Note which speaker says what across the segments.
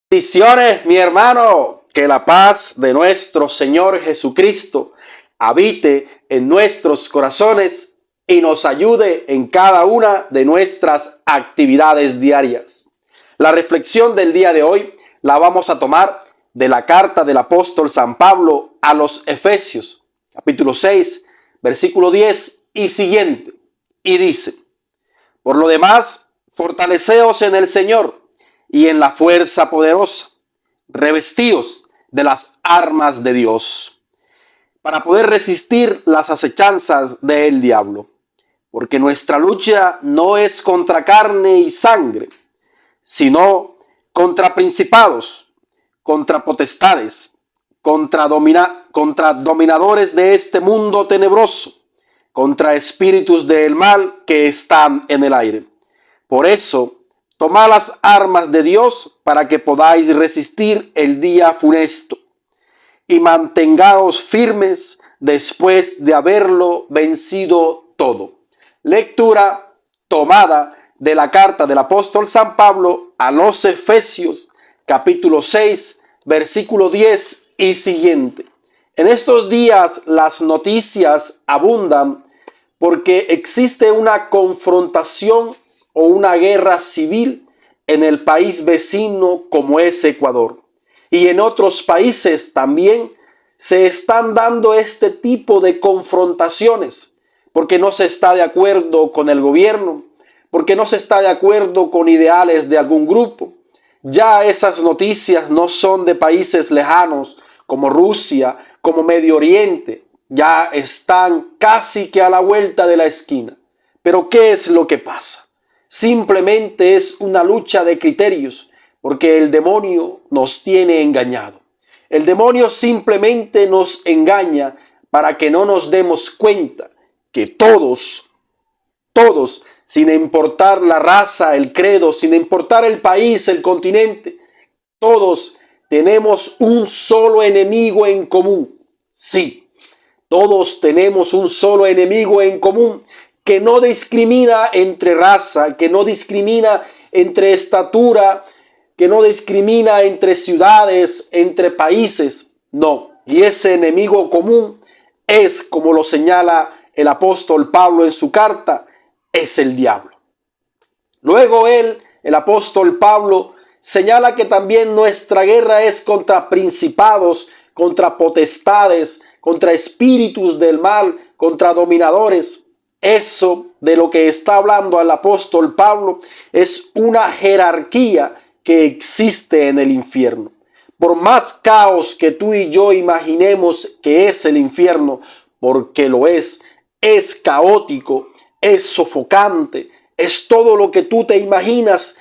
Speaker 1: Bendiciones, mi hermano, que la paz de nuestro Señor Jesucristo habite en nuestros corazones y nos ayude en cada una de nuestras actividades diarias. La reflexión del día de hoy la vamos a tomar de la carta del apóstol San Pablo a los Efesios, capítulo 6, versículo 10 y siguiente, y dice: por lo demás, fortaleceos en el Señor y en la fuerza poderosa, revestíos de las armas de Dios, para poder resistir las acechanzas del diablo. Porque nuestra lucha no es contra carne y sangre, sino contra principados, contra potestades, contra dominadores de este mundo tenebroso, contra espíritus del mal que están en el aire. Por eso, tomad las armas de Dios para que podáis resistir el día funesto y mantengaos firmes después de haberlo vencido todo. Lectura tomada de la carta del apóstol San Pablo a los Efesios, capítulo 6, versículo 10 y siguiente. En estos días las noticias abundan porque existe una confrontación o una guerra civil en el país vecino como es Ecuador. Y en otros países también se están dando este tipo de confrontaciones, porque no se está de acuerdo con el gobierno, porque no se está de acuerdo con ideales de algún grupo. Ya esas noticias no son de países lejanos como Rusia, como Medio Oriente, ya están casi que a la vuelta de la esquina. Pero ¿qué es lo que pasa? Simplemente es una lucha de criterios, porque el demonio nos tiene engañado. El demonio simplemente nos engaña para que no nos demos cuenta que todos, sin importar la raza, el credo, sin importar el país, el continente, todos tenemos un solo enemigo en común. Sí, todos tenemos un solo enemigo en común que no discrimina entre raza, que no discrimina entre estatura, que no discrimina entre ciudades, entre países. No, y ese enemigo común es, como lo señala el apóstol Pablo en su carta, es el diablo. Luego el apóstol Pablo, señala que también nuestra guerra es contra principados, contra potestades, contra espíritus del mal, contra dominadores. Eso de lo que está hablando el apóstol Pablo es una jerarquía que existe en el infierno. Por más caos que tú y yo imaginemos que es el infierno, porque lo es caótico, es sofocante, es todo lo que tú te imaginas,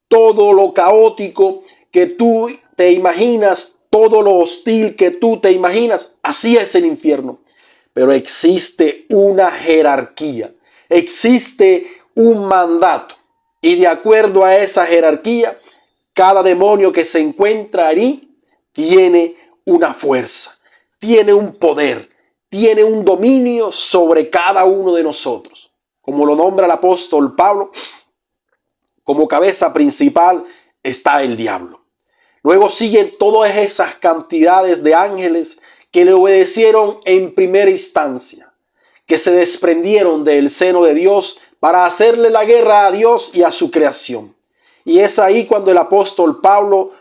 Speaker 1: todo lo caótico que tú te imaginas, todo lo hostil que tú te imaginas. Así es el infierno. Pero existe una jerarquía, existe un mandato. Y de acuerdo a esa jerarquía, cada demonio que se encuentra allí tiene una fuerza, tiene un poder, tiene un dominio sobre cada uno de nosotros. Como lo nombra el apóstol Pablo, como cabeza principal está el diablo. Luego siguen todas esas cantidades de ángeles que le obedecieron en primera instancia, que se desprendieron del seno de Dios para hacerle la guerra a Dios y a su creación. Y es ahí cuando el apóstol Pablo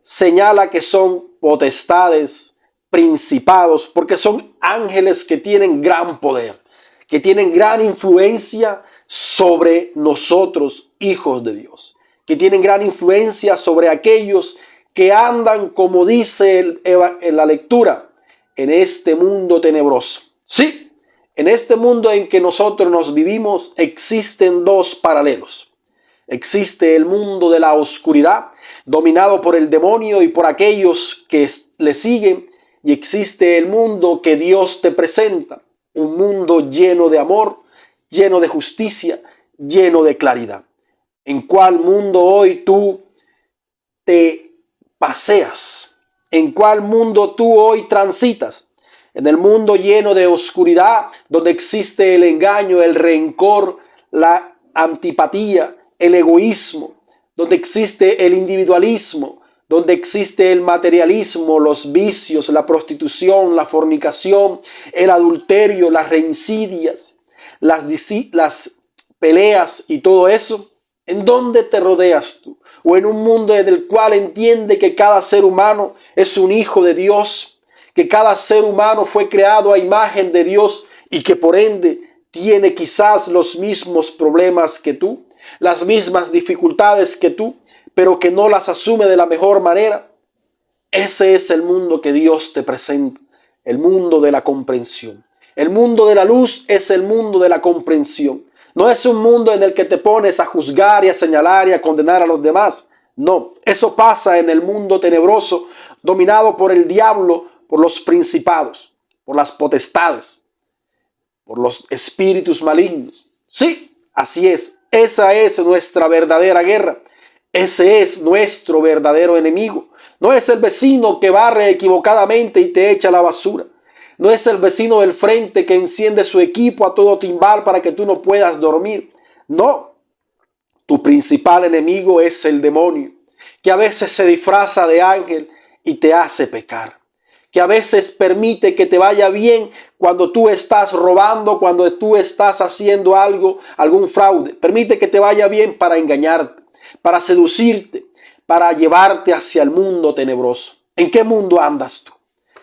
Speaker 1: señala que son potestades, principados, porque son ángeles que tienen gran poder, que tienen gran influencia sobre nosotros, hijos de Dios, que tienen gran influencia sobre aquellos que andan, como dice en la lectura, en este mundo tenebroso. Sí, en este mundo en que nosotros nos vivimos existen dos paralelos. Existe el mundo de la oscuridad, dominado por el demonio y por aquellos que le siguen, y existe el mundo que Dios te presenta, un mundo lleno de amor, lleno de justicia, lleno de claridad. ¿En cuál mundo hoy tú te paseas? ¿En cuál mundo tú hoy transitas? En el mundo lleno de oscuridad, donde existe el engaño, el rencor, la antipatía, el egoísmo, donde existe el individualismo, donde existe el materialismo, los vicios, la prostitución, la fornicación, el adulterio, las reincidias, las peleas y todo eso. ¿En dónde te rodeas tú? O en un mundo en el cual entiende que cada ser humano es un hijo de Dios, que cada ser humano fue creado a imagen de Dios y que por ende tiene quizás los mismos problemas que tú, las mismas dificultades que tú, pero que no las asume de la mejor manera. Ese es el mundo que Dios te presenta, el mundo de la comprensión. El mundo de la luz es el mundo de la comprensión. No es un mundo en el que te pones a juzgar y a señalar y a condenar a los demás. No, eso pasa en el mundo tenebroso, dominado por el diablo, por los principados, por las potestades, por los espíritus malignos. Sí, así es. Esa es nuestra verdadera guerra. Ese es nuestro verdadero enemigo. No es el vecino que barre equivocadamente y te echa la basura. No es el vecino del frente que enciende su equipo a todo timbal para que tú no puedas dormir. No, tu principal enemigo es el demonio, que a veces se disfraza de ángel y te hace pecar. Que a veces permite que te vaya bien cuando tú estás robando, cuando tú estás haciendo algo, algún fraude. Permite que te vaya bien para engañarte, para seducirte, para llevarte hacia el mundo tenebroso. ¿En qué mundo andas tú?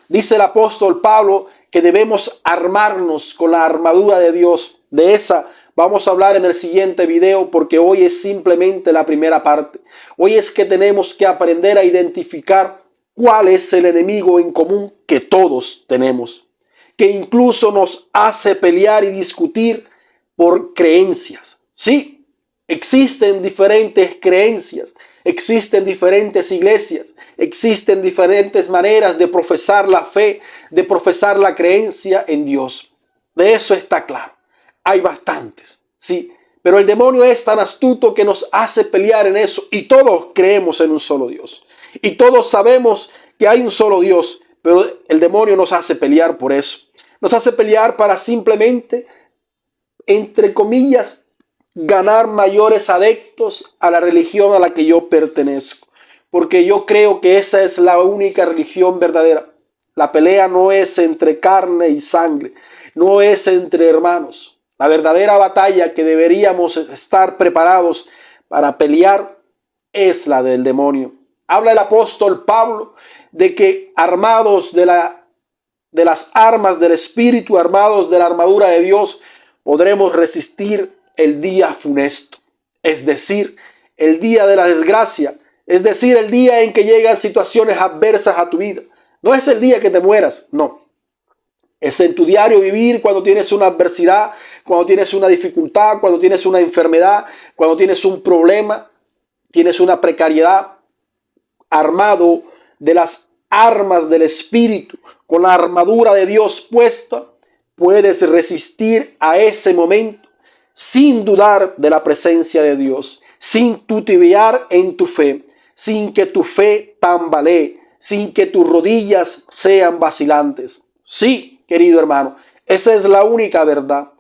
Speaker 1: Dice el apóstol Pablo que debemos armarnos con la armadura de Dios. De esa vamos a hablar en el siguiente video porque hoy es simplemente la primera parte. Hoy es que tenemos que aprender a identificar cuál es el enemigo en común que todos tenemos, que incluso nos hace pelear y discutir por creencias. Sí, existen diferentes creencias. Existen diferentes iglesias, existen diferentes maneras de profesar la fe, de profesar la creencia en Dios. De eso está claro. Hay bastantes, sí. Pero el demonio es tan astuto que nos hace pelear en eso. Y todos creemos en un solo Dios. Y todos sabemos que hay un solo Dios. Pero el demonio nos hace pelear por eso. Nos hace pelear para simplemente, entre comillas, ganar mayores adeptos a la religión a la que yo pertenezco. Porque yo creo que esa es la única religión verdadera. La pelea no es entre carne y sangre, no es entre hermanos. La verdadera batalla que deberíamos estar preparados para pelear es la del demonio. Habla el apóstol Pablo de que armados de las armas del Espíritu, armados de la armadura de Dios, podremos resistir el día funesto, es decir, el día de la desgracia, es decir, el día en que llegan situaciones adversas a tu vida. No es el día que te mueras, no. Es en tu diario vivir cuando tienes una adversidad, cuando tienes una dificultad, cuando tienes una enfermedad, cuando tienes un problema, tienes una precariedad, armado de las armas del Espíritu, con la armadura de Dios puesta, puedes resistir a ese momento sin dudar de la presencia de Dios, sin titubear en tu fe, sin que tu fe tambalee, sin que tus rodillas sean vacilantes. Sí, querido hermano, esa es la única verdad.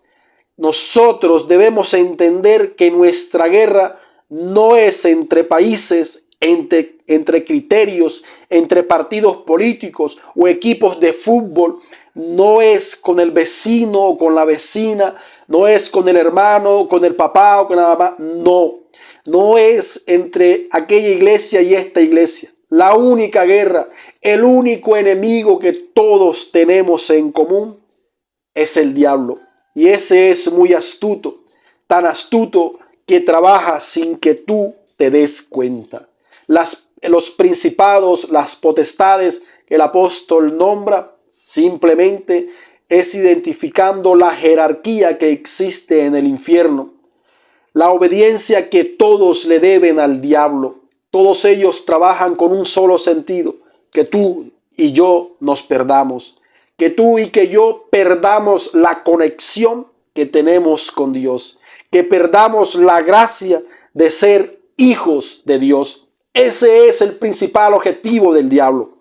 Speaker 1: Nosotros debemos entender que nuestra guerra no es entre países, entre criterios, entre partidos políticos o equipos de fútbol. No es con el vecino o con la vecina, no es con el hermano, con el papá o con la mamá. No es entre aquella iglesia y esta iglesia. La única guerra, el único enemigo que todos tenemos en común es el diablo. Y ese es muy astuto, tan astuto que trabaja sin que tú te des cuenta. Los principados, las potestades que el apóstol nombra, simplemente es identificando la jerarquía que existe en el infierno, la obediencia que todos le deben al diablo. Todos ellos trabajan con un solo sentido: que tú y yo nos perdamos, que tú y que yo perdamos la conexión que tenemos con Dios, que perdamos la gracia de ser hijos de Dios. Ese es el principal objetivo del diablo.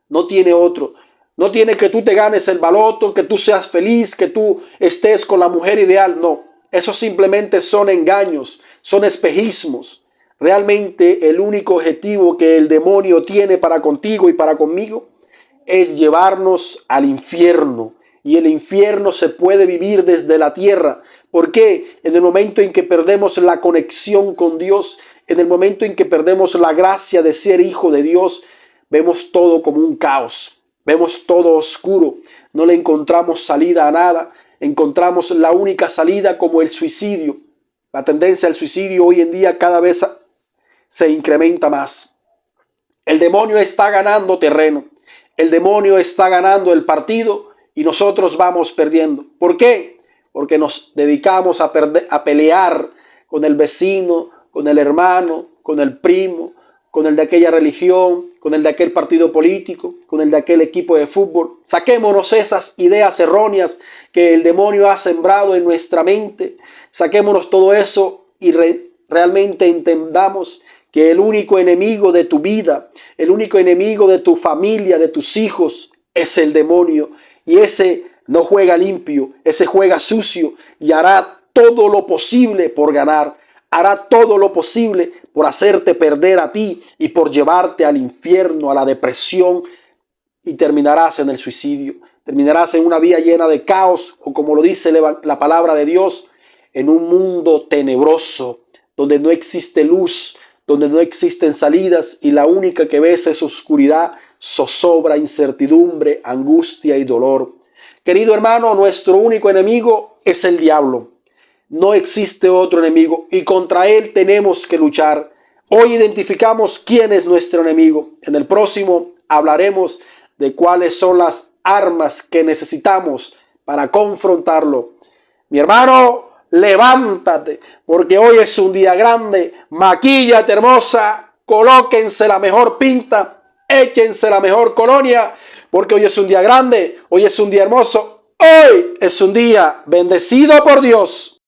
Speaker 1: No tiene otro. No tiene que tú te ganes el baloto, que tú seas feliz, que tú estés con la mujer ideal. No, esos simplemente son engaños, son espejismos. Realmente el único objetivo que el demonio tiene para contigo y para conmigo es llevarnos al infierno. Y el infierno se puede vivir desde la tierra. ¿Por qué? En el momento en que perdemos la conexión con Dios, en el momento en que perdemos la gracia de ser hijo de Dios, vemos todo como un caos. Vemos todo oscuro. No le encontramos salida a nada. Encontramos la única salida como el suicidio. La tendencia al suicidio hoy en día cada vez se incrementa más. El demonio está ganando terreno. El demonio está ganando el partido y nosotros vamos perdiendo. ¿Por qué? Porque nos dedicamos a pelear con el vecino, con el hermano, con el primo, con el de aquella religión, con el de aquel partido político, con el de aquel equipo de fútbol. Saquémonos esas ideas erróneas que el demonio ha sembrado en nuestra mente. Saquémonos todo eso y realmente entendamos que el único enemigo de tu vida, el único enemigo de tu familia, de tus hijos, es el demonio. Y ese no juega limpio, ese juega sucio y hará todo lo posible por ganar. Hará todo lo posible por hacerte perder a ti y por llevarte al infierno, a la depresión, y terminarás en el suicidio. Terminarás en una vía llena de caos, o como lo dice la palabra de Dios, en un mundo tenebroso, donde no existe luz, donde no existen salidas y la única que ves es oscuridad, zozobra, incertidumbre, angustia y dolor. Querido hermano, nuestro único enemigo es el diablo. No existe otro enemigo y contra él tenemos que luchar. Hoy identificamos quién es nuestro enemigo. En el próximo hablaremos de cuáles son las armas que necesitamos para confrontarlo. Mi hermano, levántate, porque hoy es un día grande. Maquíllate hermosa, colóquense la mejor pinta, échense la mejor colonia, porque hoy es un día grande, hoy es un día hermoso, hoy es un día bendecido por Dios.